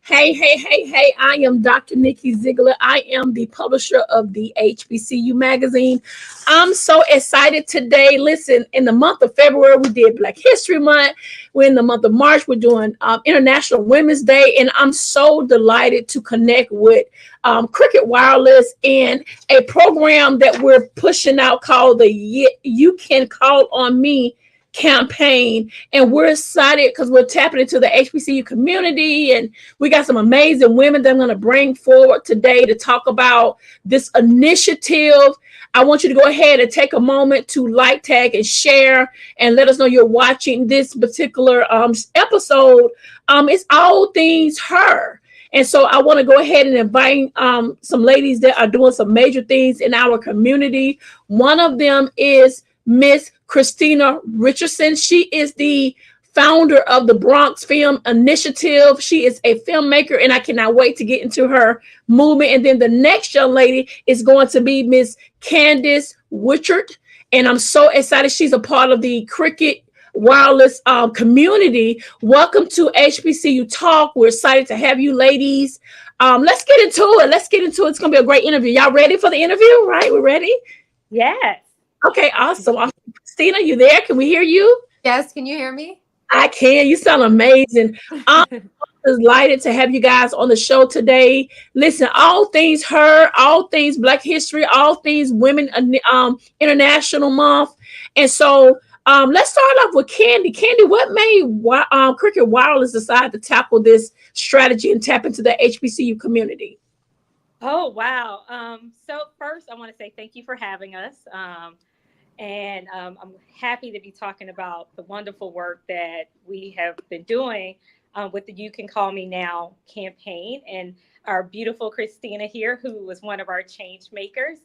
Hey. I am Dr. NIKKI ZEIGLER. I am the publisher of the HBCU magazine. I'm so excited today. Listen, in the month of February, we did Black History Month. We're in the month of March, we're doing International Women's Day. And I'm so delighted to connect with Cricket Wireless and a program that we're pushing out called the You Can Call on Me campaign. And we're excited because we're tapping into the HBCU community, and we got some amazing women that I'm going to bring forward today to talk about this initiative. I want you to go ahead and take a moment to like, tag, and share, and let us know you're watching this particular episode. It's all things her. And so I want to go ahead and invite some ladies that are doing some major things in our community. One of them is Miss Christina Richardson. She is the founder of the Bronx Film Initiative. She is a filmmaker, and I cannot wait to get into her movement. And then the next young lady is going to be Miss Candi Woodson-Witchard, and I'm so excited. She's a part of the Cricket Wireless community. Welcome to HBCU Talk. We're excited to have you ladies. Let's get into it. It's going to be a great interview. Y'all ready for the interview? Right? We're ready? Yes. Okay, awesome. Christina, you there? Can we hear you? Yes, can you hear me? I can. You sound amazing. I'm delighted to have you guys on the show today. Listen, all things her, all things Black history, all things Women International Month. And so let's start off with Candi. Candi, what made Cricket Wireless decide to tackle this strategy and tap into the HBCU community? Oh, wow. So first, I want to say thank you for having us. I'm happy to be talking about the wonderful work that we have been doing with the You Can Call Me Now campaign, and our beautiful Christina here, who was one of our change makers.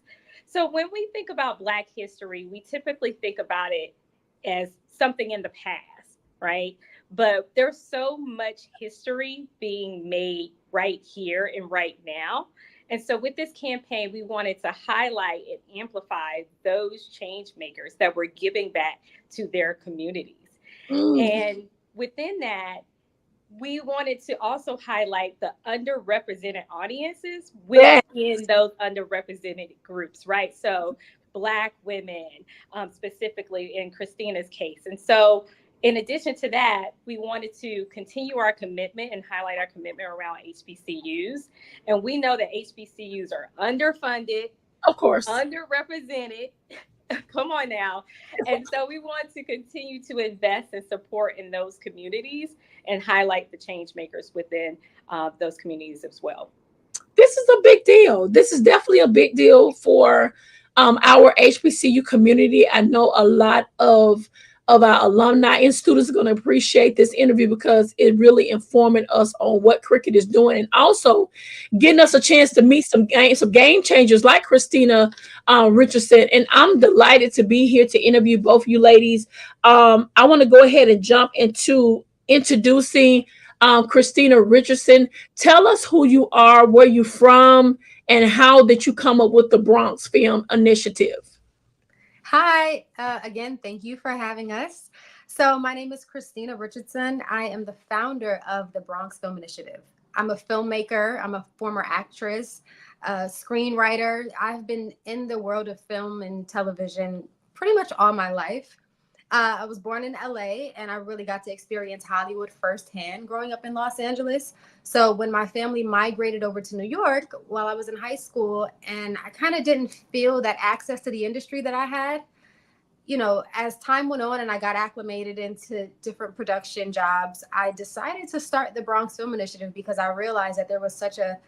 So when we think about Black history, we typically think about it as something in the past, right? But there's so much history being made right here and right now. And so with this campaign, we wanted to highlight and amplify those change makers that were giving back to their communities. And within that, we wanted to also highlight the underrepresented audiences within those underrepresented groups, right? So Black women, specifically in Christina's case. And so in addition to that, we wanted to continue our commitment and highlight our commitment around HBCUs. And we know that HBCUs are underfunded, of course, underrepresented. Come on now. And so we want to continue to invest and support in those communities and highlight the change makers within those communities as well. This is a big deal. This is definitely a big deal for our HBCU community. I know a lot of our alumni and students are going to appreciate this interview because it really informing us on what cricket is doing, and also getting us a chance to meet some game changers like Christina Richardson. And I'm delighted to be here to interview both you ladies. I want to go ahead and jump into introducing Christina Richardson. Tell us who you are, where you're from, and how did you come up with the Bronx Film Initiative? Hi, again, thank you for having us. So my name is Christina Richardson. I am the founder of the Bronx Film Initiative. I'm a filmmaker. I'm a former actress, screenwriter. I've been in the world of film and television pretty much all my life. I was born in LA, and I really got to experience Hollywood firsthand growing up in Los Angeles. So when my family migrated over to New York while I was in high school, and I kind of didn't feel that access to the industry that I had, you know, as time went on and I got acclimated into different production jobs, I decided to start the Bronx Film Initiative because I realized that there was such a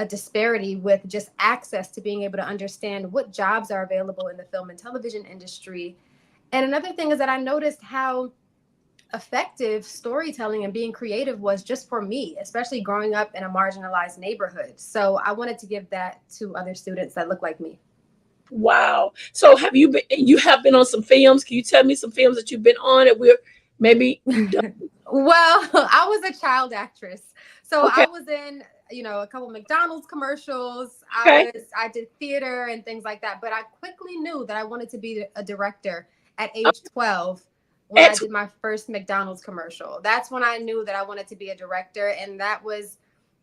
disparity with just access to being able to understand what jobs are available in the film and television industry. And another thing is that I noticed how effective storytelling and being creative was just for me, especially growing up in a marginalized neighborhood. So I wanted to give that to other students that look like me. Wow. So you have been on some films. Can you tell me some films that you've been on and we're maybe Well, I was a child actress. So okay. I was in, you know, a couple McDonald's commercials. Okay. I did theater and things like that. But I quickly knew that I wanted to be a director at age 12 when I did my first McDonald's commercial. That's when I knew that I wanted to be a director. And that was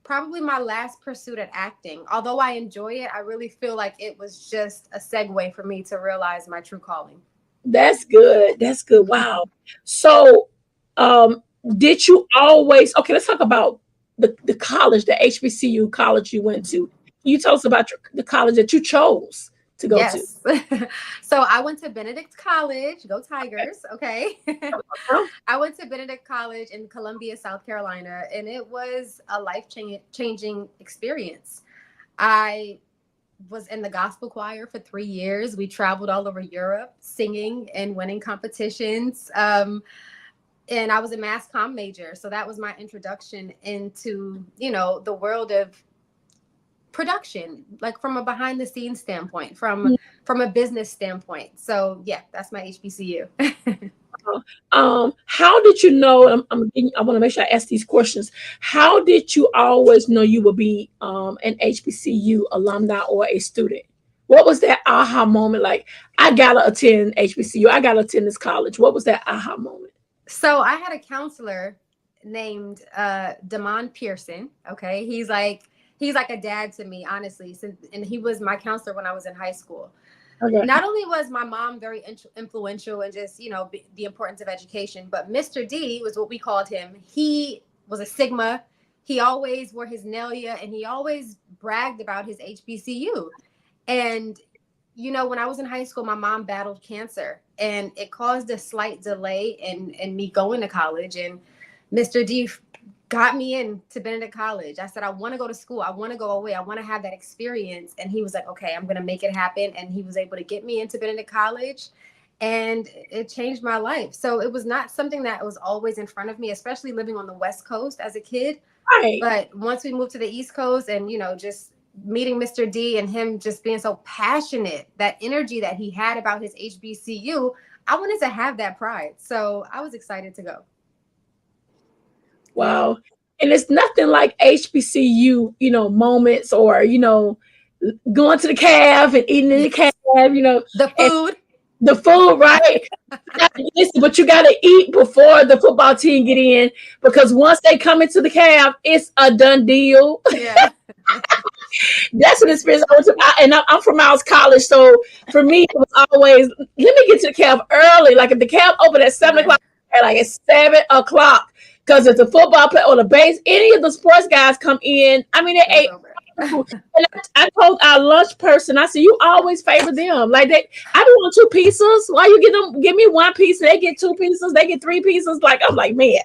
probably my last pursuit at acting. Although I enjoy it, I really feel like it was just a segue for me to realize my true calling. That's good. That's good. Wow. So, um, did you always, okay, let's talk about the college, the HBCU college you went to. You tell us about the college that you chose to go to. Yes. So I went to Benedict College. Go Tigers. Okay. Huh? I went to Benedict College in Columbia, South Carolina, and it was a changing experience. I was in the gospel choir for 3 years. We traveled all over Europe singing and winning competitions. And I was a mass comm major. So that was my introduction into, the world of production, like from a behind the scenes standpoint, from a business standpoint. So yeah, that's my HBCU. How did you know? I want to make sure I ask these questions. How did you always know you would be an HBCU alumni or a student? What was that aha moment? Like, I gotta attend HBCU. I gotta attend this college. What was that aha moment? So I had a counselor named Damon Pearson. Okay. He's like a dad to me, honestly. And he was my counselor when I was in high school. Okay. Not only was my mom very influential in just, the importance of education, but Mr. D was what we called him. He was a Sigma. He always wore his Nelia, and he always bragged about his HBCU. And, when I was in high school, my mom battled cancer, and it caused a slight delay in me going to college. And Mr. D got me into Benedict College. I said, I want to go to school. I want to go away. I want to have that experience. And he was like, okay, I'm going to make it happen. And he was able to get me into Benedict College, and it changed my life. So it was not something that was always in front of me, especially living on the West Coast as a kid. Right. But once we moved to the East Coast and, just meeting Mr. D and him just being so passionate, that energy that he had about his HBCU, I wanted to have that pride. So I was excited to go. Wow. And it's nothing like HBCU, moments or, going to the caf and eating in the caf, The food. The food, right? Listen, but you got to eat before the football team get in, because once they come into the caf, it's a done deal. Yeah. That's an experience I went to. I'm from Miles College, so for me, it was always, let me get to the caf early. Like if the caf opened at 7 o'clock, at 7 o'clock, because if the football play or the base, any of the sports guys come in. I mean, they ate. And I told our lunch person, I said, you always favor them. Like I be want 2 pieces. Why you give me 1 piece? They get 2 pieces. They get 3 pieces. Like, I'm like, man,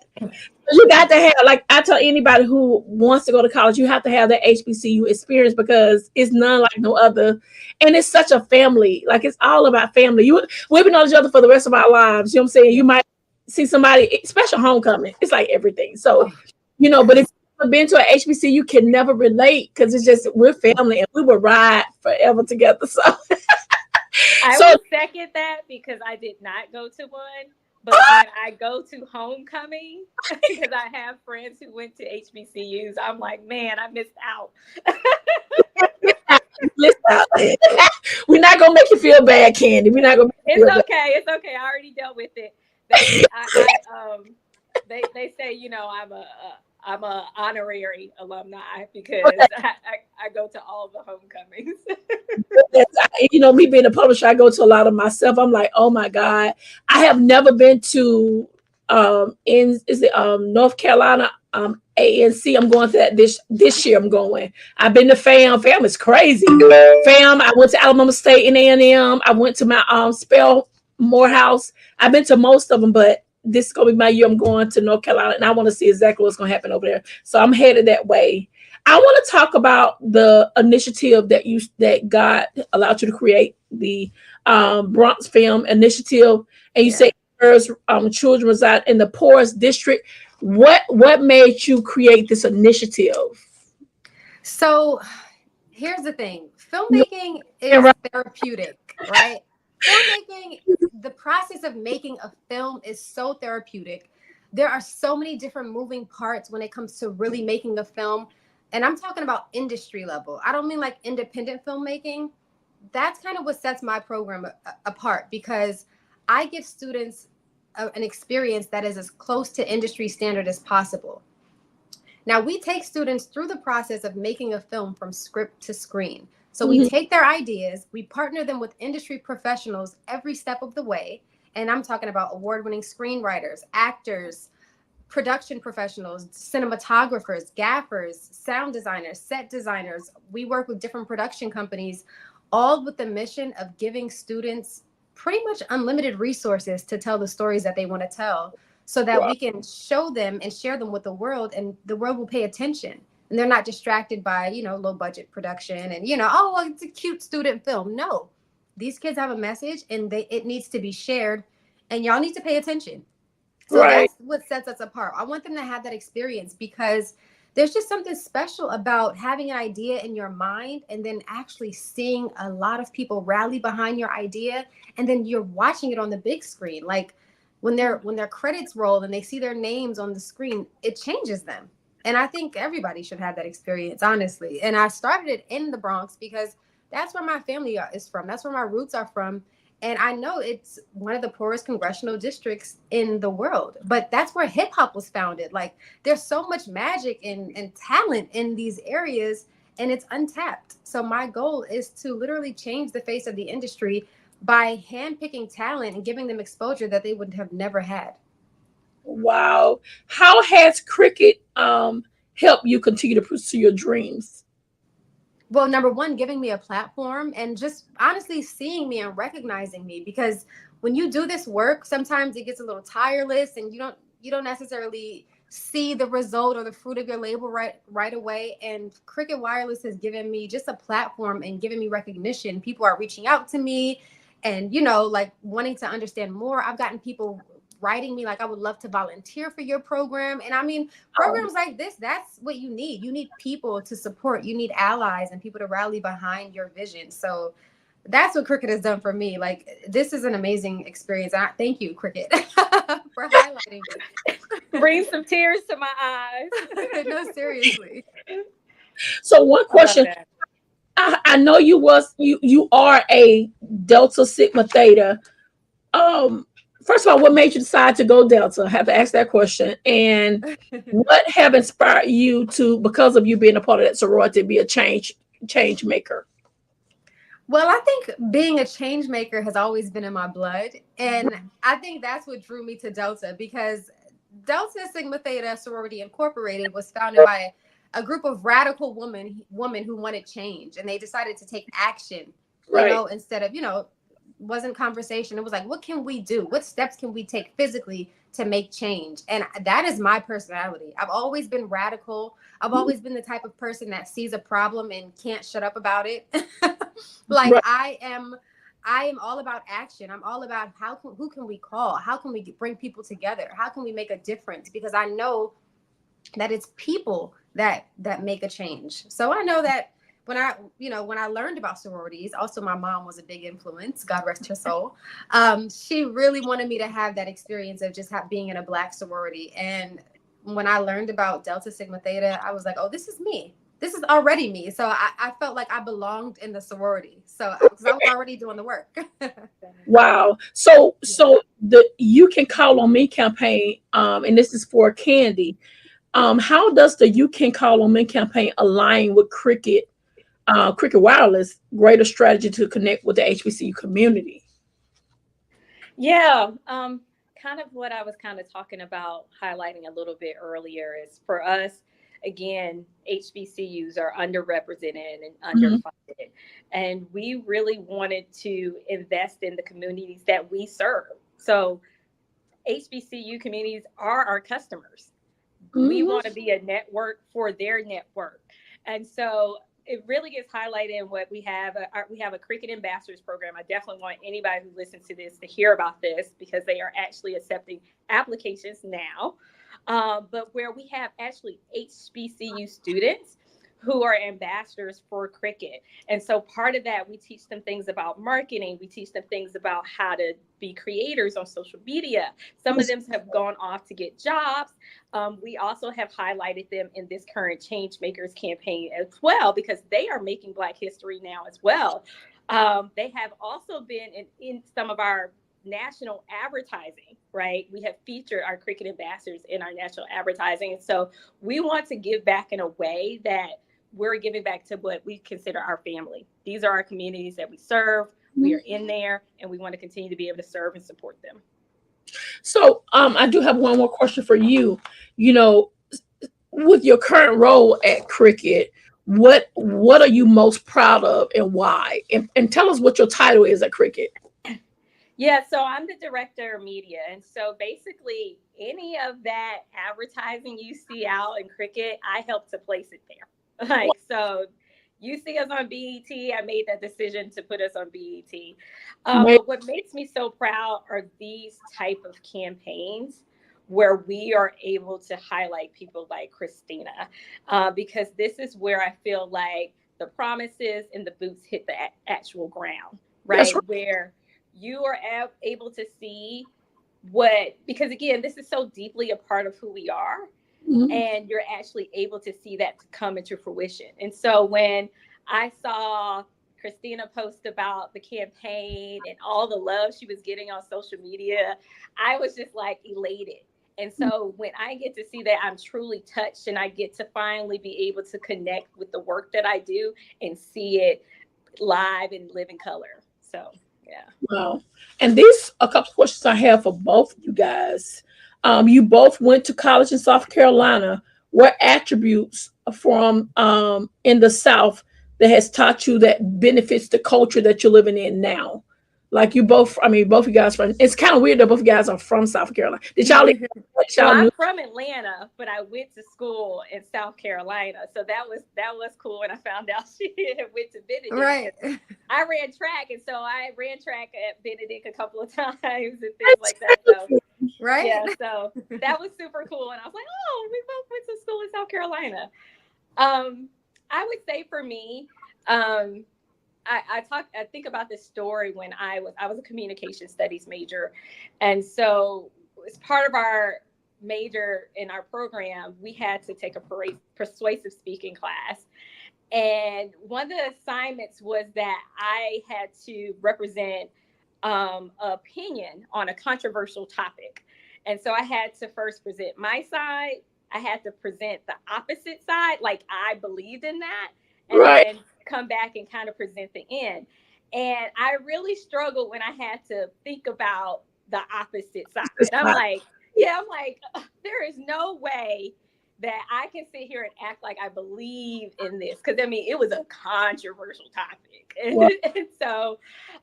you got to have, like, I tell anybody who wants to go to college, you have to have that HBCU experience, because it's none like no other. And it's such a family. Like, it's all about family. We've been on each other for the rest of our lives. You know what I'm saying? You might see somebody, special homecoming. It's like everything. So, but if you've been to an HBCU, you can never relate, because it's just, we're family and we will ride forever together. So I would second that, because I did not go to one. But when I go to homecoming, because I have friends who went to HBCUs, I'm like, man, I missed out. We're not gonna make you feel bad, Candy. We're not gonna. It's okay. It's okay. I already dealt with it. They say, I'm a honorary alumni, because I go to all the homecomings. Me being a publisher, I go to a lot of myself. I'm like, oh my God, I have never been to North Carolina ANC. I'm going to that this year. I'm going. I've been to FAM. FAM is crazy. FAM. I went to Alabama State and A&M. I went to my Spell Morehouse. I've been to most of them, but this is gonna be my year. I'm going to North Carolina, and I want to see exactly what's gonna happen over there. So I'm headed that way. I want to talk about the initiative that God allowed you to create, the Bronx Film Initiative, and you say children reside in the poorest district. What made you create this initiative? So here's the thing: filmmaking is therapeutic, right? Filmmaking, the process of making a film is so therapeutic. There are so many different moving parts when it comes to really making a film. And I'm talking about industry level. I don't mean like independent filmmaking. That's kind of what sets my program apart, because I give students an experience that is as close to industry standard as possible. Now, we take students through the process of making a film from script to screen. So we Mhm. take their ideas, we partner them with industry professionals every step of the way. And I'm talking about award-winning screenwriters, actors, production professionals, cinematographers, gaffers, sound designers, set designers. We work with different production companies, all with the mission of giving students pretty much unlimited resources to tell the stories that they want to tell, so that Wow. we can show them and share them with the world, and the world will pay attention. And they're not distracted by, low budget production and, oh, well, it's a cute student film. No, these kids have a message, and it needs to be shared, and y'all need to pay attention. So Right. that's what sets us apart. I want them to have that experience, because there's just something special about having an idea in your mind and then actually seeing a lot of people rally behind your idea, and then you're watching it on the big screen. Like when their credits roll and they see their names on the screen, it changes them. And I think everybody should have that experience, honestly. And I started it in the Bronx because that's where my family is from. That's where my roots are from. And I know it's one of the poorest congressional districts in the world, but that's where hip hop was founded. Like, there's so much magic and talent in these areas, and it's untapped. So my goal is to literally change the face of the industry by handpicking talent and giving them exposure that they would have never had. Wow. How has cricket helped you continue to pursue your dreams? Well, number one, giving me a platform and just honestly seeing me and recognizing me, because when you do this work, sometimes it gets a little tireless and you don't necessarily see the result or the fruit of your labor right away. And Cricket Wireless has given me just a platform and given me recognition. People are reaching out to me and, like, wanting to understand more. I've gotten people writing me like, I would love to volunteer for your program. And I mean, Oh, programs like this, that's what you need. You need people to support, you need allies and people to rally behind your vision. So that's what Cricket has done for me. Like, this is an amazing experience. I thank you, Cricket, for highlighting me. Bring some tears to my eyes. No, seriously. so one I love question. that. I know you are a Delta Sigma Theta. Um, First of all, what made you decide to go Delta? I have to ask that question. And what have inspired you to, because of you being a part of that sorority, be a change maker? Well, I think being a change maker has always been in my blood. And I think that's what drew me to Delta, because Delta Sigma Theta Sorority Incorporated was founded by a group of radical women who wanted change. And they decided to take action, Right. instead of, wasn't conversation. It was like, what can we do? What steps can we take physically to make change? And that is my personality. I've always been radical. I've always been the type of person that sees a problem and can't shut up about it. Like, Right. I am all about action. I'm all about who can we call? How can we bring people together? How can we make a difference? Because I know that it's people that make a change. So I know that when I learned about sororities, also my mom was a big influence, God rest her soul. She really wanted me to have that experience of just being in a Black sorority. And when I learned about Delta Sigma Theta, I was like, oh, this is me. This is already me. So I felt like I belonged in the sorority. So because I was already doing the work. Wow. So the You Can Call on Me campaign, and this is for Candi. How does the You Can Call on Me campaign align with Cricket Wireless greater strategy to connect with the HBCU community? Yeah, kind of what I was kind of talking about, highlighting a little bit earlier is for us, again, HBCUs are underrepresented and Mhm. underfunded. And we really wanted to invest in the communities that we serve. So HBCU communities are our customers. We Mhm. want to be a network for their network. And so it really gets highlighted in what we have. We have a Cricket Ambassadors program. I definitely want anybody who listens to this to hear about this, because they are actually accepting applications now. But where we have actually HBCU students who are ambassadors for cricket. And so part of that, we teach them things about marketing. We teach them things about how to be creators on social media. Some of them have gone off to get jobs. We also have highlighted them in this current Change Makers campaign as well, because they are making Black history now as well. They have also been in some of our national advertising. right? We have featured our cricket ambassadors in our national advertising. And so we want to give back in a way that we're giving back to what we consider our family. These are our communities that we serve. We are in there, and we want to continue to be able to serve and support them. So I do have one more question for you. You know, with your current role at Cricket, what are you most proud of and why? And tell us what your title is at Cricket. Yeah, so I'm the director of media. And so basically, any of that advertising you see out in Cricket, I help to place it there. Like, so you see us on BET, I made that decision to put us on BET. But what makes me so proud are these type of campaigns where we are able to highlight people like Christina, because this is where I feel like the promises and the boots hit the actual ground, right? Where you are able to see because again, this is so deeply a part of who we are. And you're actually able to see that come into fruition. And so when I saw Christina post about the campaign and all the love she was getting on social media, I was just like elated. And so when I get to see that, I'm truly touched, and I get to finally be able to connect with the work that I do and see it live and live in color. So, yeah. Wow. And these a couple of questions I have for both of you guys. You both went to college in South Carolina. What attributes from in the South that has taught you that benefits the culture that you're living in now? Like you both, I mean, both of you guys from. It's kind of weird that both of you guys are from South Carolina. Did y'all? Well, I'm from Atlanta, but I went to school in South Carolina, so that was cool when I found out she went to Benedict. Right. I ran track, and so I ran track at Benedict a couple of times and things like that. So, right. Yeah, so that was super cool, and I was like, oh, we both went to school in South Carolina. I would say for me, I think about this story when I was a communication studies major. And so as part of our major in our program, we had to take a persuasive speaking class. And one of the assignments was that I had to represent opinion on a controversial topic. And so I had to first present my side. I had to present the opposite side, like I believed in that, and then come back and kind of present the end. And I really struggled when I had to think about the opposite side. I'm like, there is no way that I can sit here and act like I believe in this. Because, I mean, it was a controversial topic. And so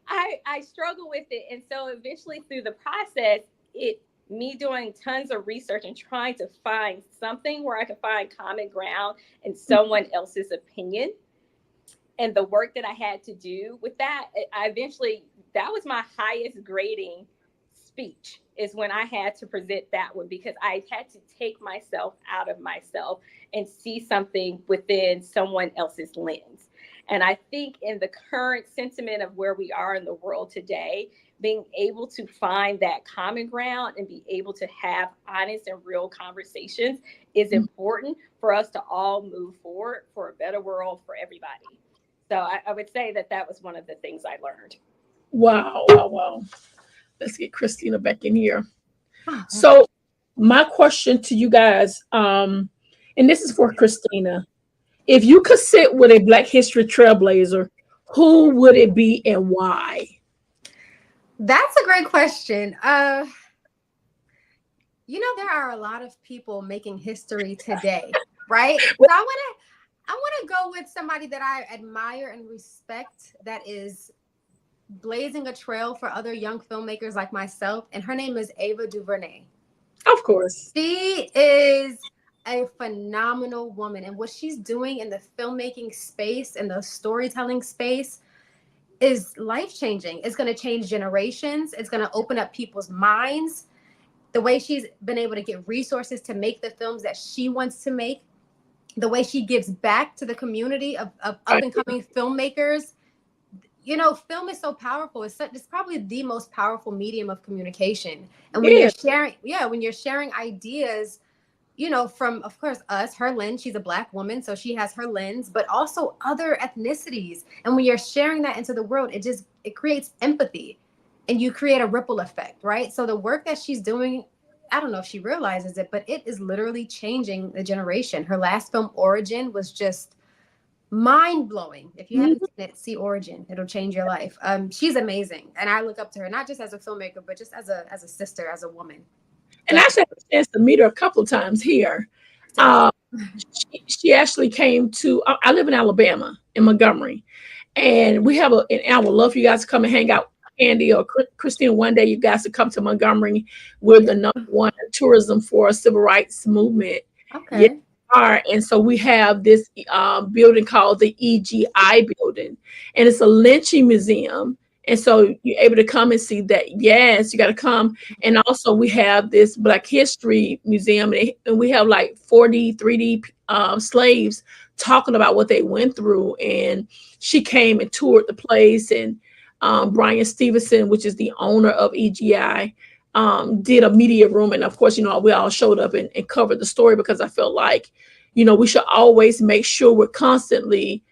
I struggle with it. And so eventually through the process, me doing tons of research and trying to find something where I can find common ground in someone else's opinion, and the work that I had to do with that, that was my highest grading speech, is when I had to present that one, because I had to take myself out of myself and see something within someone else's lens. And I think in the current sentiment of where we are in the world today, being able to find that common ground and be able to have honest and real conversations is important for us to all move forward for a better world for everybody. So I would say that was one of the things I learned. Wow. Let's get Christina back in here. So my question to you guys, and this is for Christina. If you could sit with a Black History trailblazer, who would it be and why? That's a great question. There are a lot of people making history today, right? So I want to go with somebody that I admire and respect, that is blazing a trail for other young filmmakers like myself, and her name is Ava DuVernay. Of course. She is a phenomenal woman, and what she's doing in the filmmaking space and the storytelling space is life-changing. It's going to change generations. It's going to open up people's minds. The way she's been able to get resources to make the films that she wants to make, the way she gives back to the community of up-and-coming filmmakers. Film is so powerful. It's probably the most powerful medium of communication. And when you're sharing ideas, from, of course, us, her lens, she's a Black woman, so she has her lens, but also other ethnicities. And when you're sharing that into the world, it creates empathy. and you create a ripple effect, right? So the work that she's doing, I don't know if she realizes it, but it is literally changing the generation. Her last film, Origin, was just mind blowing. If you haven't seen it, see Origin. It'll change your life. She's amazing, and I look up to her not just as a filmmaker, but just as a sister, as a woman. And I actually had a chance to meet her a couple of times here. Uh, she actually came to. I live in Alabama, in Montgomery, and we have and I would love for you guys to come and hang out. Candi or Christina, one day you guys to come to Montgomery. We're the #1 tourism for a civil rights movement. Okay. Yeah, are. And so we have this building called the EGI building, and it's a lynching museum. And so you're able to come and see that. Yes, you got to come. And also we have this Black History Museum, and we have like 40 3D slaves talking about what they went through. And she came and toured the place, and Brian Stevenson, which is the owner of EGI, did a media room. And of course, we all showed up and covered the story, because I felt like, we should always make sure we're constantly,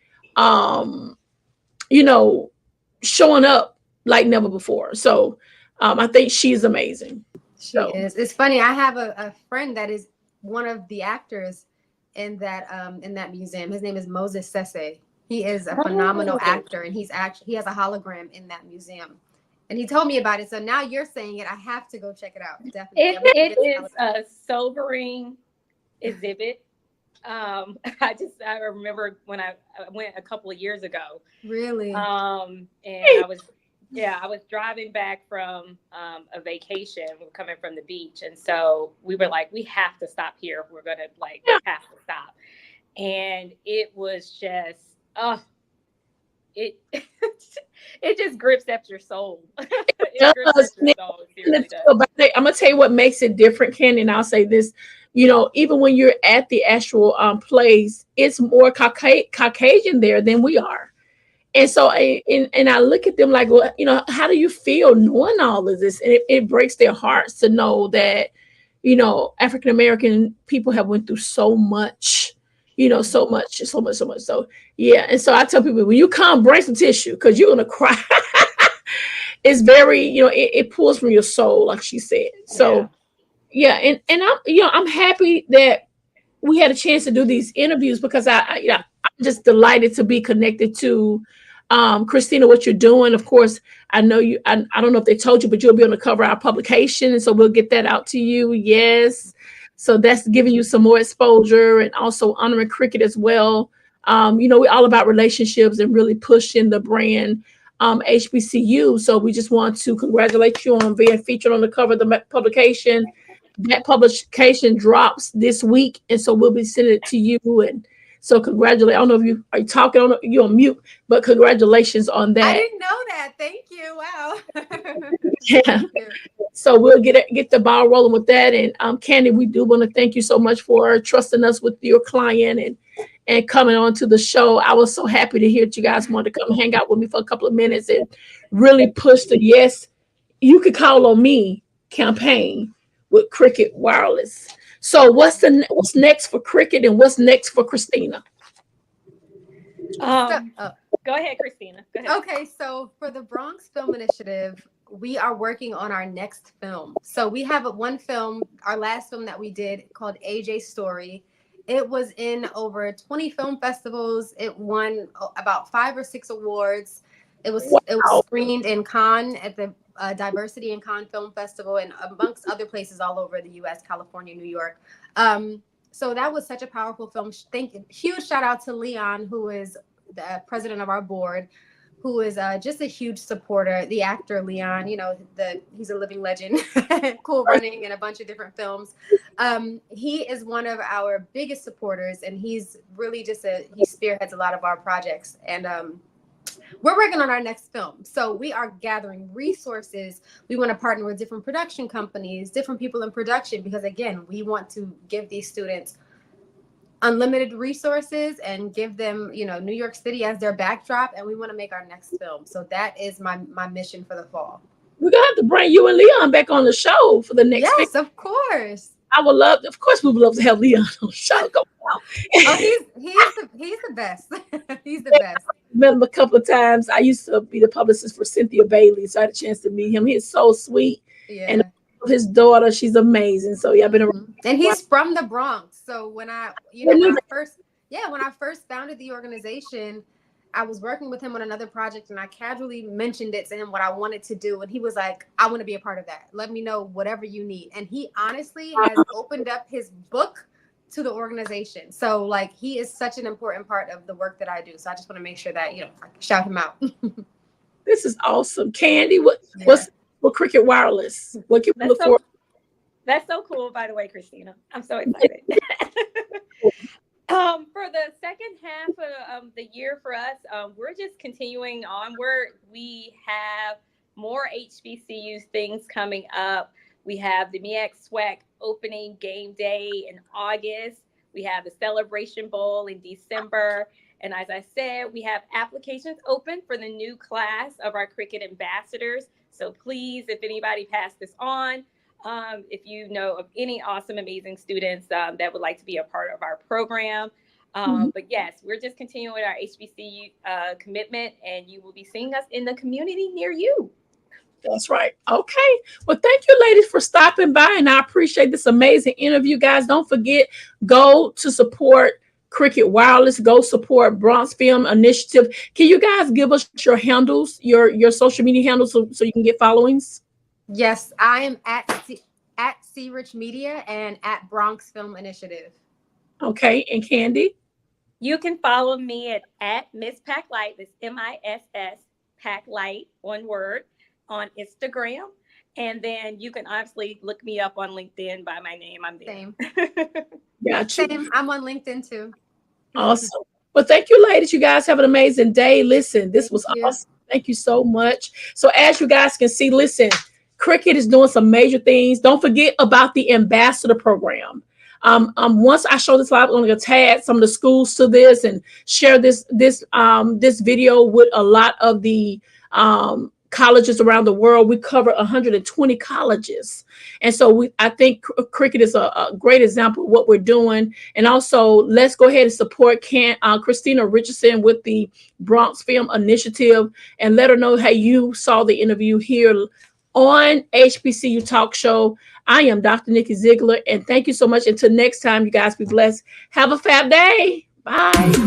showing up like never before. So I think she's amazing. She is. It's funny. I have a friend that is one of the actors in that museum. His name is Moses Sese. He is a phenomenal actor, and he has a hologram in that museum. And he told me about it. So now you're saying it. I have to go check it out. Definitely. It is a sobering exhibit. I remember when I went a couple of years ago. Really? And I was driving back from a vacation. We were coming from the beach. And so we were like, we have to stop here. We're going to have to stop. And it was just, it just grips at your soul. It grips at your soul. It really does. I'm gonna tell you what makes it different, Ken, and I'll say this. Even when you're at the actual place, it's more Caucasian there than we are. And so and I look at them like, well, how do you feel knowing all of this? And it breaks their hearts to know that, African American people have went through so much. So much. So yeah. And so I tell people, when you come, bring some tissue, because you're gonna cry. It's very, it pulls from your soul, like she said. So yeah. And I'm happy that we had a chance to do these interviews, because I'm just delighted to be connected to Christina, what you're doing. Of course, I know you, I don't know if they told you, but you'll be on the cover of our publication. And so we'll get that out to you. Yes. So that's giving you some more exposure, and also honoring cricket as well. We're all about relationships and really pushing the brand HBCU. So we just want to congratulate you on being featured on the cover of the publication. That publication drops this week, and so we'll be sending it to you. And so congratulate. I don't know if are you talking on, you're on mute, but congratulations on that. I didn't know that. Thank you. Wow. Yeah. Thank you. So we'll get the ball rolling with that. And Candi, we do want to thank you so much for trusting us with your client and coming on to the show. I was so happy to hear that you guys wanted to come hang out with me for a couple of minutes and really push the Yes, You Could Call on Me campaign with Cricket Wireless. So what's next for Cricket, and what's next for Christina? Go ahead, Christina. Go ahead. Okay, so for the Bronx Film Initiative, we are working on our next film. So we have one film, our last film that we did, called AJ's Story. It was in over 20 film festivals. It won about 5 or 6 awards. It was screened in Cannes at the Diversity in Cannes Film Festival, and amongst other places all over the U.S., California, New York. So that was such a powerful film. Huge shout out to Leon, who is the president of our board, who is just a huge supporter. The actor Leon, he's a living legend, Cool Running, and a bunch of different films. He is one of our biggest supporters, and he's really he spearheads a lot of our projects. And we're working on our next film. So we are gathering resources. We want to partner with different production companies, different people in production, because again, we want to give these students unlimited resources and give them, New York City as their backdrop. And we want to make our next film. So that is my mission for the fall. We're going to have to bring you and Leon back on the show for the next Yes, film. of course. I would love, of course, we would love to have Leon on the show. Go on. Oh, he's the best. He's the best. met him a couple of times. I used to be the publicist for Cynthia Bailey, so I had a chance to meet him. He's so sweet. Yeah. And his daughter, she's amazing. So yeah, I've been around. And he's from the Bronx. So when I first founded the organization, I was working with him on another project, and I casually mentioned it to him what I wanted to do, and he was like, "I want to be a part of that. Let me know whatever you need." And he honestly has opened up his book to the organization. So like, he is such an important part of the work that I do. So I just want to make sure that I shout him out. This is awesome, Candi. What's Cricket Wireless? What can we look for? That's so cool, by the way, Christina. I'm so excited. For the second half of the year for us, we're just continuing onward. We have more HBCU things coming up. We have the MEX SWAC opening game day in August. We have the Celebration Bowl in December. And as I said, we have applications open for the new class of our cricket ambassadors. So please, if anybody passed this on, if you know of any awesome, amazing students that would like to be a part of our program. But yes, we're just continuing our HBCU commitment, and you will be seeing us in the community near you. That's right. Okay. Well, thank you, ladies, for stopping by, and I appreciate this amazing interview, guys. Don't forget, go to support Cricket Wireless. Go support Bronx Film Initiative. Can you guys give us your handles, your social media handles, so you can get followings? Yes, I am at C Rich Media and at Bronx Film Initiative. Okay, and Candi? You can follow me at Miss Pack Light. That's MISS Pack Light, one word, on Instagram. And then you can obviously look me up on LinkedIn by my name. I'm there. Same. Gotcha. Same. I'm on LinkedIn too. Awesome. Well, thank you, ladies. You guys have an amazing day. Listen, this was awesome. Thank you so much. So as you guys can see, listen, Cricket is doing some major things. Don't forget about the ambassador program. Once I show this live, I'm going to tag some of the schools to this and share this video with a lot of the colleges around the world. We cover 120 colleges. And so I think Cricket is a great example of what we're doing. And also, let's go ahead and support Christina Richardson with the Bronx Film Initiative, and let her know how you saw the interview here on HBCU Talk Show. I am Dr. Nikki Ziegler, and thank you so much. Until next time, you guys be blessed. Have a fab day. Bye.